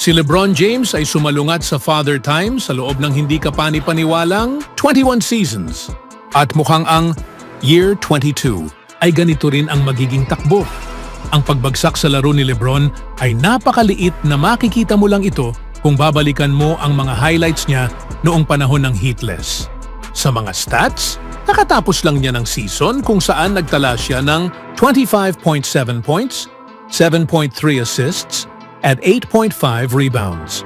Si LeBron James ay sumalungat sa Father Time sa loob ng hindi kapani-paniwalang 21 seasons. At mukhang ang Year 22 ay ganito rin ang magiging takbo. Ang pagbagsak sa laro ni LeBron ay napakaliit na makikita mo lang ito kung babalikan mo ang mga highlights niya noong panahon ng Heatless. Sa mga stats, nakatapos lang niya ng season kung saan nagtala siya ng 25.7 points, 7.3 assists, at 8.5 rebounds.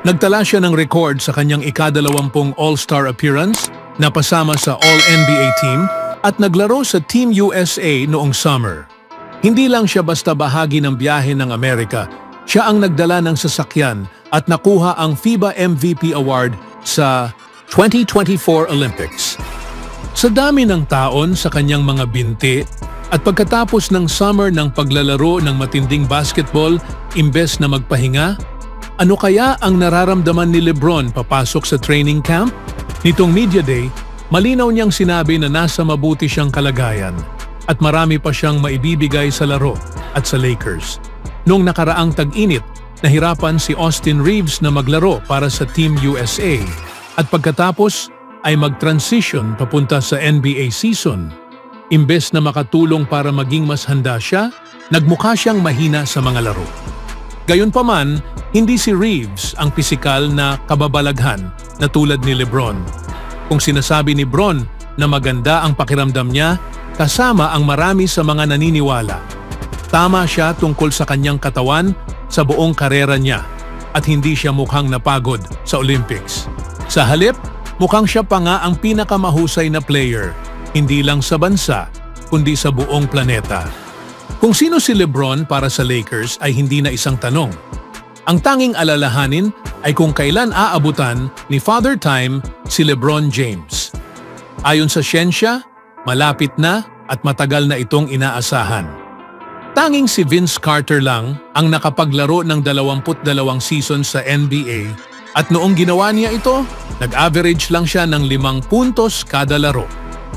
Nagtala siya ng record sa kanyang ika-20 All-Star appearance, napasama sa All-NBA team at naglaro sa Team USA noong summer. Hindi lang siya basta bahagi ng biyahe ng Amerika, siya ang nagdala ng sasakyan at nakuha ang FIBA MVP Award sa 2024 Olympics. Sa dami ng taon sa kanyang mga binti at pagkatapos ng summer ng paglalaro ng matinding basketball imbes na magpahinga, ano kaya ang nararamdaman ni LeBron papasok sa training camp? Nitong media day, malinaw niyang sinabi na nasa mabuti siyang kalagayan at marami pa siyang maibibigay sa laro at sa Lakers. Noong nakaraang tag-init, nahirapan si Austin Reeves na maglaro para sa Team USA at pagkatapos ay mag-transition papunta sa NBA season. Imbes na makatulong para maging mas handa siya, nagmukha siyang mahina sa mga laro. Gayunpaman, hindi si Reeves ang pisikal na kababalaghan na tulad ni LeBron. Kung sinasabi ni Bron na maganda ang pakiramdam niya, kasama ang marami sa mga naniniwala. Tama siya tungkol sa kanyang katawan sa buong karera niya at hindi siya mukhang napagod sa Olympics. Sa halip, mukhang siya pa nga ang pinakamahusay na player, hindi lang sa bansa, kundi sa buong planeta. Kung sino si LeBron para sa Lakers ay hindi na isang tanong. Ang tanging alalahanin ay kung kailan aabutan ni Father Time si LeBron James. Ayon sa siyensya, malapit na at matagal na itong inaasahan. Tanging si Vince Carter lang ang nakapaglaro ng 22 seasons sa NBA at noong ginawa niya ito, nag-average lang siya ng 5 puntos kada laro.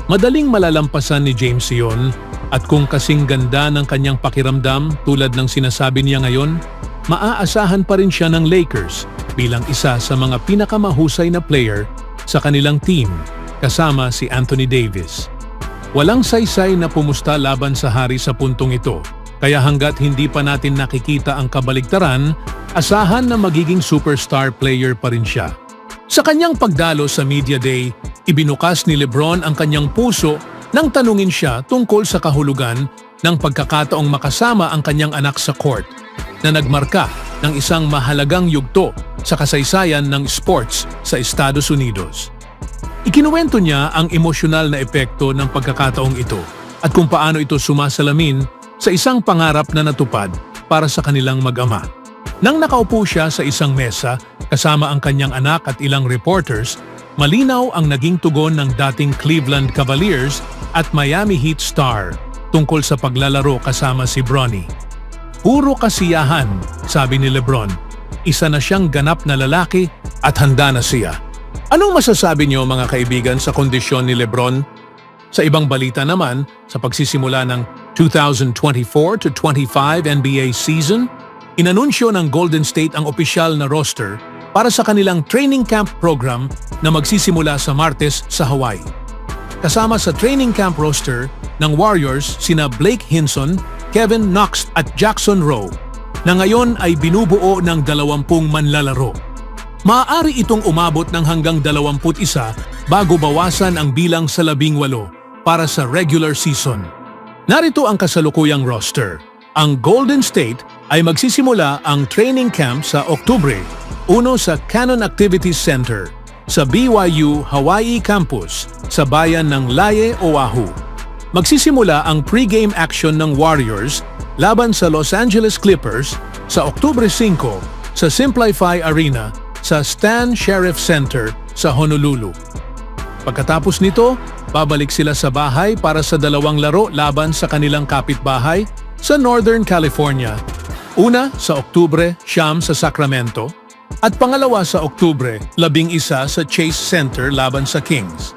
Madaling malalampasan ni James iyon at kung kasing ganda ng kanyang pakiramdam tulad ng sinasabi niya ngayon, maaasahan pa rin siya ng Lakers bilang isa sa mga pinakamahusay na player sa kanilang team kasama si Anthony Davis. Walang saysay na pumusta laban sa hari sa puntong ito, kaya hanggat hindi pa natin nakikita ang kabaligtaran, asahan na magiging superstar player pa rin siya. Sa kanyang pagdalo sa Media Day, ibinukas ni LeBron ang kanyang puso nang tanungin siya tungkol sa kahulugan ng pagkakataong makasama ang kanyang anak sa court na nagmarka ng isang mahalagang yugto sa kasaysayan ng sports sa Estados Unidos. Ikinuwento niya ang emosyonal na epekto ng pagkakataong ito at kung paano ito sumasalamin sa isang pangarap na natupad para sa kanilang mag-ama. Nang nakaupo siya sa isang mesa kasama ang kanyang anak at ilang reporters, malinaw ang naging tugon ng dating Cleveland Cavaliers at Miami Heat star tungkol sa paglalaro kasama si Bronny. Puro kasiyahan, sabi ni LeBron. Isa na siyang ganap na lalaki at handa na siya. Anong masasabi niyo mga kaibigan sa kondisyon ni LeBron? Sa ibang balita naman, sa pagsisimula ng 2024-25 NBA season, inanunsyo ng Golden State ang opisyal na roster para sa kanilang training camp program na magsisimula sa Martes sa Hawaii. Kasama sa training camp roster ng Warriors sina Blake Hinson, Kevin Knox at Jackson Rowe, na ngayon ay binubuo ng 20 manlalaro. Maaari itong umabot ng hanggang 21 bago bawasan ang bilang sa 18 para sa regular season. Narito ang kasalukuyang roster. Ang Golden State ay magsisimula ang training camp sa Oktubre, uno sa Cannon Activities Center sa BYU Hawaii Campus sa bayan ng Laie, Oahu. Magsisimula ang pre-game action ng Warriors laban sa Los Angeles Clippers sa Oktubre 5 sa Simplify Arena sa Stan Sheriff Center sa Honolulu. Pagkatapos nito, babalik sila sa bahay para sa 2 laro laban sa kanilang kapitbahay sa Northern California. Una sa Oktubre 9 sa Sacramento at pangalawa sa Oktubre 11 sa Chase Center laban sa Kings.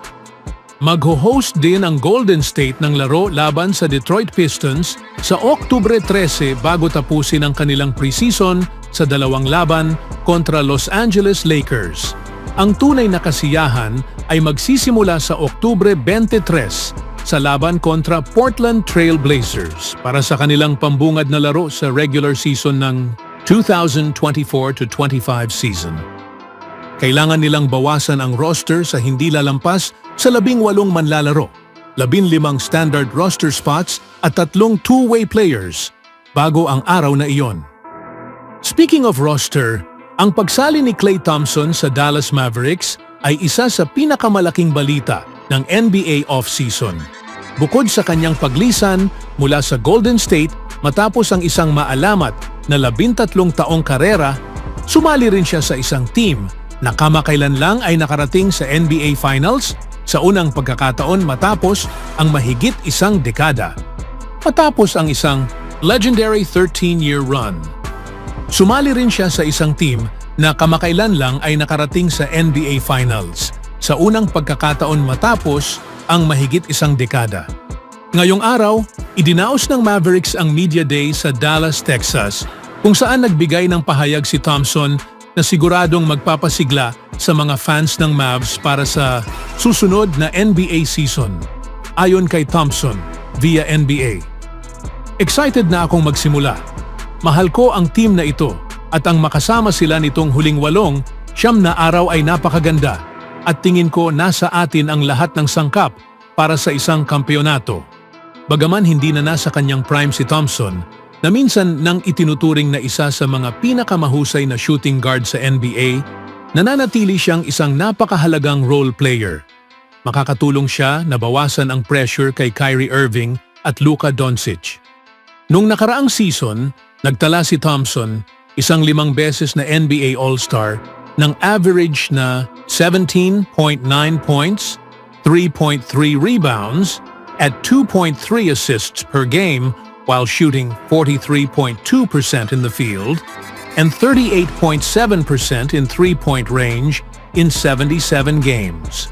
Magho-host din ang Golden State ng laro laban sa Detroit Pistons sa Oktubre 13 bago tapusin ang kanilang preseason sa dalawang laban kontra Los Angeles Lakers. Ang tunay na kasiyahan ay magsisimula sa Oktubre 23 sa laban kontra Portland Trail Blazers para sa kanilang pambungad na laro sa regular season ng 2024-25 season. Kailangan nilang bawasan ang roster sa hindi lalampas sa 18 manlalaro, 15 standard roster spots at 3 two-way players bago ang araw na iyon. Speaking of roster, ang pagsali ni Klay Thompson sa Dallas Mavericks ay isa sa pinakamalaking balita ng NBA offseason. Bukod sa kanyang paglisan mula sa Golden State matapos ang isang maalamat na 13 taong karera, sumali rin siya sa isang team na kamakailan lang ay nakarating sa NBA Finals sa unang pagkakataon matapos ang mahigit isang dekada. Matapos ang isang legendary 13-year run. Sumali rin siya sa isang team na kamakailan lang ay nakarating sa NBA Finals sa unang pagkakataon matapos ang mahigit isang dekada. Ngayong araw, idinaos ng Mavericks ang Media Day sa Dallas, Texas, kung saan nagbigay ng pahayag si Thompson na siguradong magpapasigla sa mga fans ng Mavs para sa susunod na NBA season. Ayon kay Thompson, via NBA. Excited na akong magsimula. Mahal ko ang team na ito at ang makasama sila nitong huling 9 na araw ay napakaganda at tingin ko nasa atin ang lahat ng sangkap para sa isang kampeonato. Bagaman hindi na nasa kanyang prime si Thompson, na minsan nang itinuturing na isa sa mga pinakamahusay na shooting guard sa NBA, nananatili siyang isang napakahalagang role player. Makakatulong siya na bawasan ang pressure kay Kyrie Irving at Luka Doncic. Nung nakaraang season, nagtala si Thompson isang 5 beses na NBA All-Star ng average na 17.9 points, 3.3 rebounds, at 2.3 assists per game while shooting 43.2% in the field and 38.7% in three-point range in 77 games.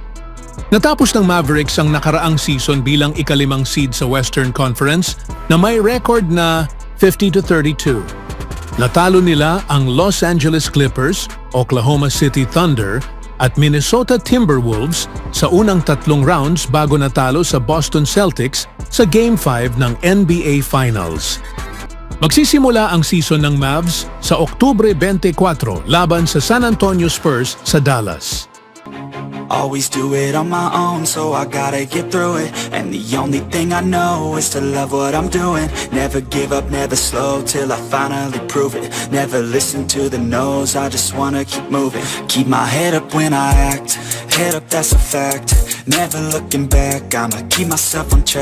Natapos ng Mavericks ang nakaraang season bilang ika-5 seed sa Western Conference na may record na 50-32. Natalo nila ang Los Angeles Clippers, Oklahoma City Thunder at Minnesota Timberwolves sa unang 3 rounds bago natalo sa Boston Celtics sa Game 5 ng NBA Finals. Magsisimula ang season ng Mavs sa Oktubre 24 laban sa San Antonio Spurs sa Dallas. Always do it on my own, so I gotta get through it. And the only thing I know is to love what I'm doing. Never give up, never slow, till I finally prove it. Never listen to the no's, I just wanna keep moving. Keep my head up when I act, head up, that's a fact. Never looking back, I'ma keep myself on track.